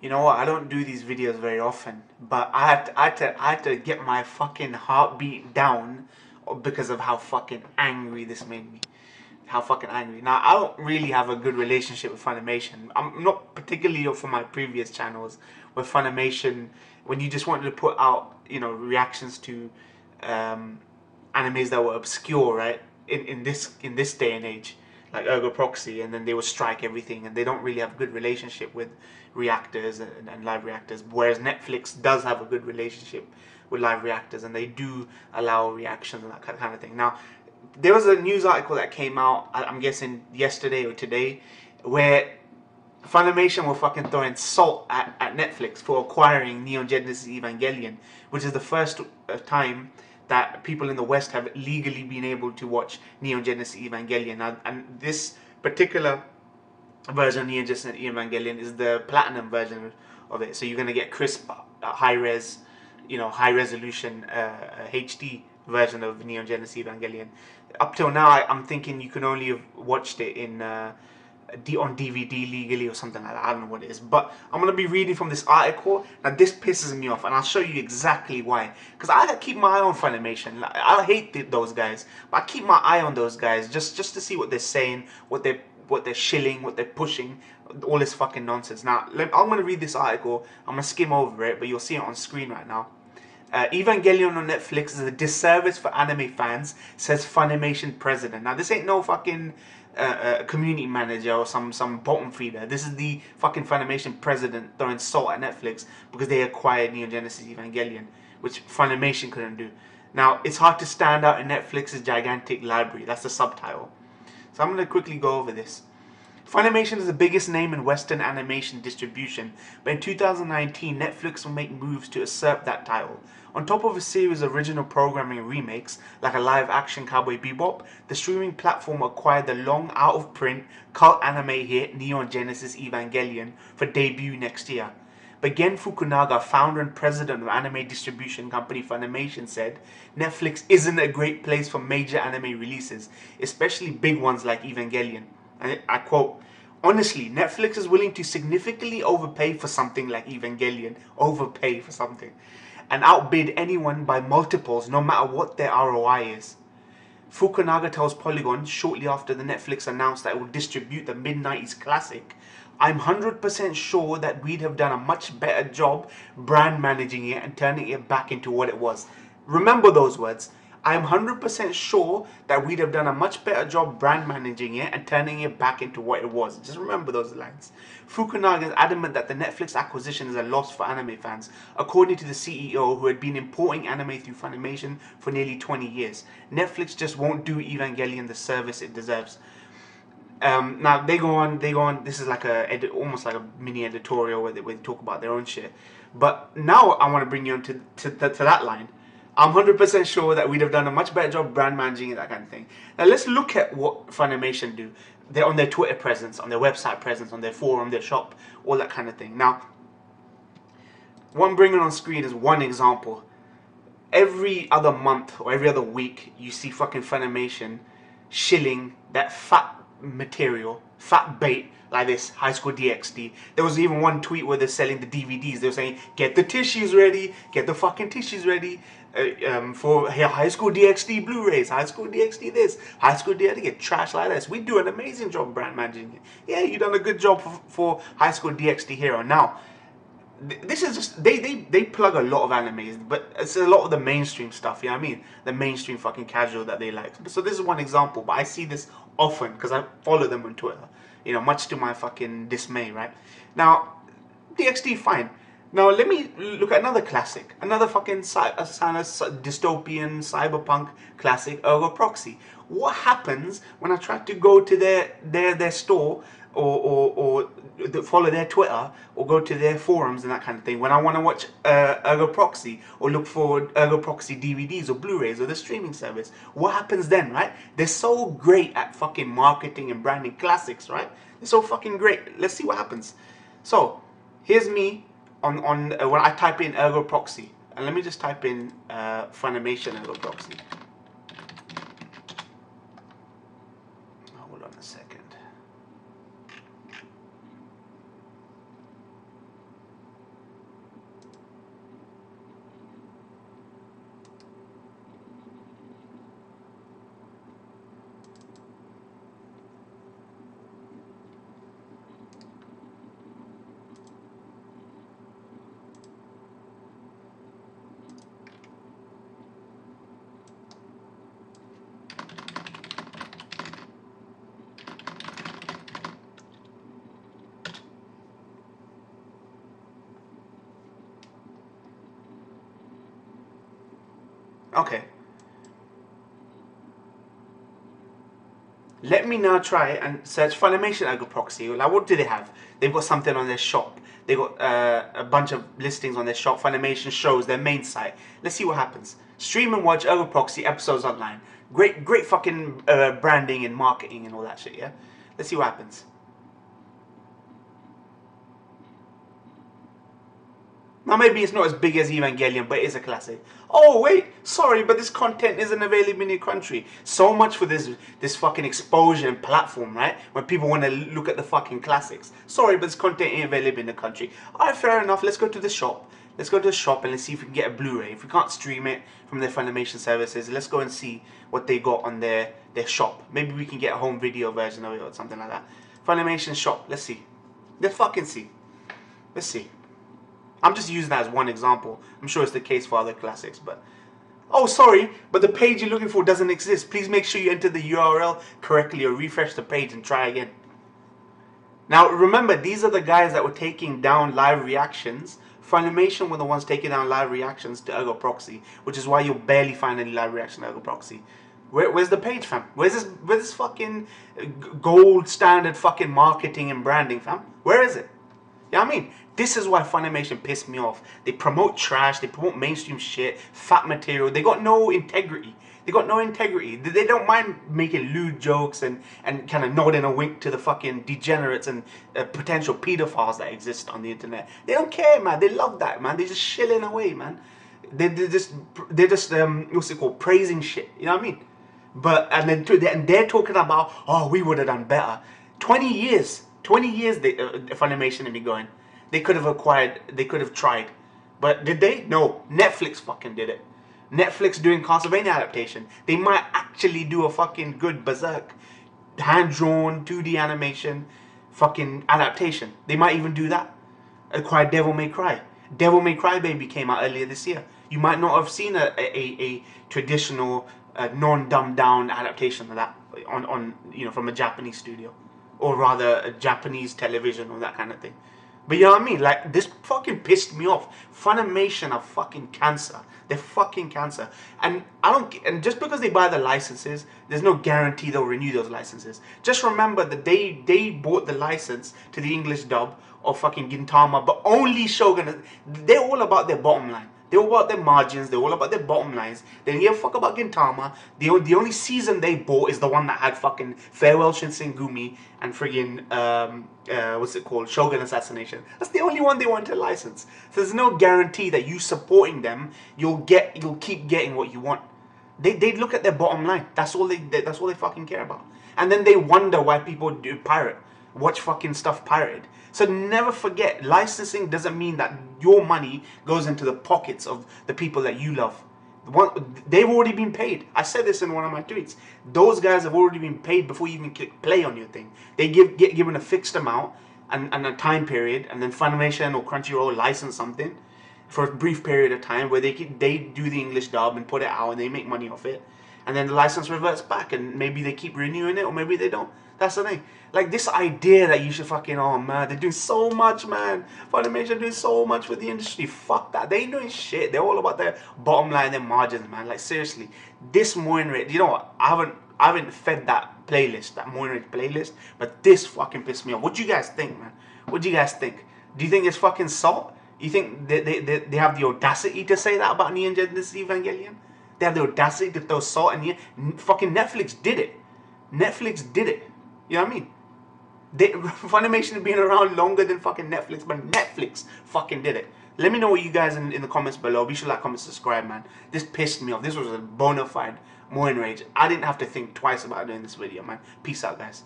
You know what? I don't do these videos very often, but I had to get my fucking heartbeat down because of how fucking angry this made me. How fucking angry. Now, I don't really have a good relationship with Funimation. I'm not particularly for my previous channels where Funimation, when you just wanted to put out, you know, reactions to animes that were obscure, right? In this day and age, like Ergo Proxy, and then they would strike everything, and they don't really have a good relationship with reactors and live reactors. Whereas Netflix does have a good relationship with live reactors, and they do allow reactions and that kind of thing. Now, there was a news article that came out, I'm guessing yesterday or today, where Funimation were fucking throwing salt at Netflix for acquiring Neon Genesis Evangelion, which is the first time that people in the West have legally been able to watch Neon Genesis Evangelion. And this particular version of Neon Genesis Evangelion is the platinum version of it. So you're going to get crisp, high res, you know, high resolution HD version of Neon Genesis Evangelion. Up till now, I'm thinking you can only have watched it in on DVD legally or something like that. I don't know what it is, but I'm gonna be reading from this article. Now this pisses me off, and I'll show you exactly why. Because I keep my eye on Funimation. I hate those guys, but I keep my eye on those guys just to see what they're saying, what they're shilling, what they're pushing, all this fucking nonsense. Now I'm gonna read this article. I'm gonna skim over it, but you'll see it on screen right now. Evangelion on Netflix is a disservice for anime fans, says Funimation president. Now this ain't no fucking community manager or some bottom feeder. This is the fucking Funimation president throwing salt at Netflix because they acquired Neon Genesis Evangelion, which Funimation couldn't do. Now, it's hard to stand out in Netflix's gigantic library. That's the subtitle. So I'm going to quickly go over this. Funimation is the biggest name in Western animation distribution, but in 2019, Netflix will make moves to usurp that title. On top of a series of original programming remakes, like a live-action Cowboy Bebop, the streaming platform acquired the long out-of-print cult anime hit Neon Genesis Evangelion for debut next year. But Gen Fukunaga, founder and president of anime distribution company Funimation, said, Netflix isn't a great place for major anime releases, especially big ones like Evangelion. And I quote, honestly, Netflix is willing to significantly overpay for something like Evangelion, overpay for something, and outbid anyone by multiples no matter what their ROI is. Fukunaga tells Polygon shortly after the Netflix announced that it would distribute the mid-90s classic, I'm 100% sure that we'd have done a much better job brand managing it and turning it back into what it was. Remember those words. I am 100% sure that we'd have done a much better job brand managing it and turning it back into what it was. Just remember those lines. Fukunaga is adamant that the Netflix acquisition is a loss for anime fans, according to the CEO who had been importing anime through Funimation for nearly 20 years. Netflix just won't do Evangelion the service it deserves. Now they go on. This is like almost like a mini editorial where they talk about their own shit. But now I want to bring you into to that line. I'm 100% sure that we'd have done a much better job brand managing it, that kind of thing. Now let's look at what Funimation do. They're on their Twitter presence, on their website presence, on their forum, their shop, all that kind of thing. Now, what I'm bringing on screen is one example. Every other month or every other week, you see fucking Funimation shilling that fat material, fat bait, like this High School DxD. There was even one tweet where they're selling the DVDs. They were saying, get the tissues ready, get the fucking tissues ready for High School DxD Blu-rays, High School DxD this, High School DxD, get trash like this. We do an amazing job brand managing it. Yeah, you done a good job for High School DxD Hero. Now, this is just, they plug a lot of animes, but it's a lot of the mainstream stuff, you know what I mean? The mainstream fucking casual that they like. So this is one example, but I see this often because I follow them on Twitter, you know, much to my fucking dismay, right? Now, DxD, fine. Now let me look at another classic, another fucking dystopian cyberpunk classic, Ergo Proxy. What happens when I try to go to their store or follow their Twitter or go to their forums and that kind of thing when I want to watch Ergo Proxy or look for Ergo Proxy DVDs or Blu-rays or the streaming service? What happens then, right? They're so great at fucking marketing and branding classics, right? They're so fucking great. Let's see what happens. So here's me on when I type in Ergo Proxy, and let me just type in Funimation Ergo Proxy. Hold on a second. Okay. Let me now try and search Funimation Ergo Proxy. Like, what do they have? They've got something on their shop. They've got a bunch of listings on their shop. Funimation shows their main site. Let's see what happens. Stream and watch Ergo Proxy episodes online. Great fucking branding and marketing and all that shit, yeah? Let's see what happens. Now maybe it's not as big as Evangelion, but it is a classic. Oh wait, sorry, but this content isn't available in your country. So much for this fucking exposure and platform, right? When people want to look at the fucking classics. Sorry, but this content ain't available in the country. Alright, fair enough. Let's go to the shop. Let's go to the shop and let's see if we can get a Blu-ray. If we can't stream it from their Funimation services, let's go and see what they got on their shop. Maybe we can get a home video version of it or something like that. Funimation shop. Let's see. Let's fucking see. Let's see. I'm just using that as one example. I'm sure it's the case for other classics, but... Oh, sorry, but the page you're looking for doesn't exist. Please make sure you enter the URL correctly or refresh the page and try again. Now, remember, these are the guys that were taking down live reactions. Funimation were the ones taking down live reactions to Ergo Proxy, which is why you'll barely find any live reaction to Ergo Proxy. Where's the page, fam? Where's this fucking gold standard fucking marketing and branding, fam? Where is it? You know what I mean? This is why Funimation pissed me off. They promote trash, they promote mainstream shit, fat material. They got no integrity. They got no integrity. They don't mind making lewd jokes and kind of nodding a wink to the fucking degenerates and potential pedophiles that exist on the internet. They don't care, man. They love that, man. They're just shilling away, man. They're just what's it called? Praising shit. You know what I mean? But and they're talking about, oh, we would have done better. 20 years, Funimation had been going. They could have acquired, they could have tried. But did they? No. Netflix fucking did it. Netflix doing Castlevania adaptation. They might actually do a fucking good Berserk, hand-drawn, 2D animation, fucking adaptation. They might even do that. Acquire Devil May Cry. Devil May Cry Baby came out earlier this year. You might not have seen a traditional, non-dumbed-down adaptation of that on from a Japanese studio. Or rather, a Japanese television or that kind of thing. But you know what I mean? Like, this fucking pissed me off. Funimation are fucking cancer. They're fucking cancer. And and just because they buy the licenses, there's no guarantee they'll renew those licenses. Just remember that they bought the license to the English dub of fucking Gintama, but only Shogun. They're all about their bottom line. They're all about their margins. They're all about their bottom lines. They don't give a fuck about Gintama. The only season they bought is the one that had fucking Farewell Shinsengumi and friggin' what's it called? Shogun Assassination. That's the only one they want to license. So there's no guarantee that you supporting them, you'll keep getting what you want. They look at their bottom line. That's all they fucking care about. And then they wonder why people do pirate. Watch fucking stuff pirated. So never forget, licensing doesn't mean that your money goes into the pockets of the people that you love. They've already been paid. I said this in one of my tweets. Those guys have already been paid before you even click play on your thing. They get given a fixed amount and a time period, and then Funimation or Crunchyroll license something for a brief period of time where they do the English dub and put it out and they make money off it. And then the license reverts back and maybe they keep renewing it or maybe they don't. That's the thing. Like, this idea that you should fucking, oh man, they're doing so much, man. Funimation doing so much for the industry. Fuck that. They ain't doing shit. They're all about their bottom line, their margins, man. Like, seriously. This Moinrage, you know what? I haven't fed that playlist, that Moinrage playlist, but this fucking pissed me off. What do you guys think, man? What do you guys think? Do you think it's fucking salt? You think they have the audacity to say that about Neon Genesis Evangelion? They have the audacity to throw salt in here? Fucking Netflix did it. Netflix did it. You know what I mean? Funimation has been around longer than fucking Netflix, but Netflix fucking did it. Let me know what you guys in the comments below. Be sure to like, comment, subscribe, man. This pissed me off. This was a bona fide Moinrage. I didn't have to think twice about doing this video, man. Peace out, guys.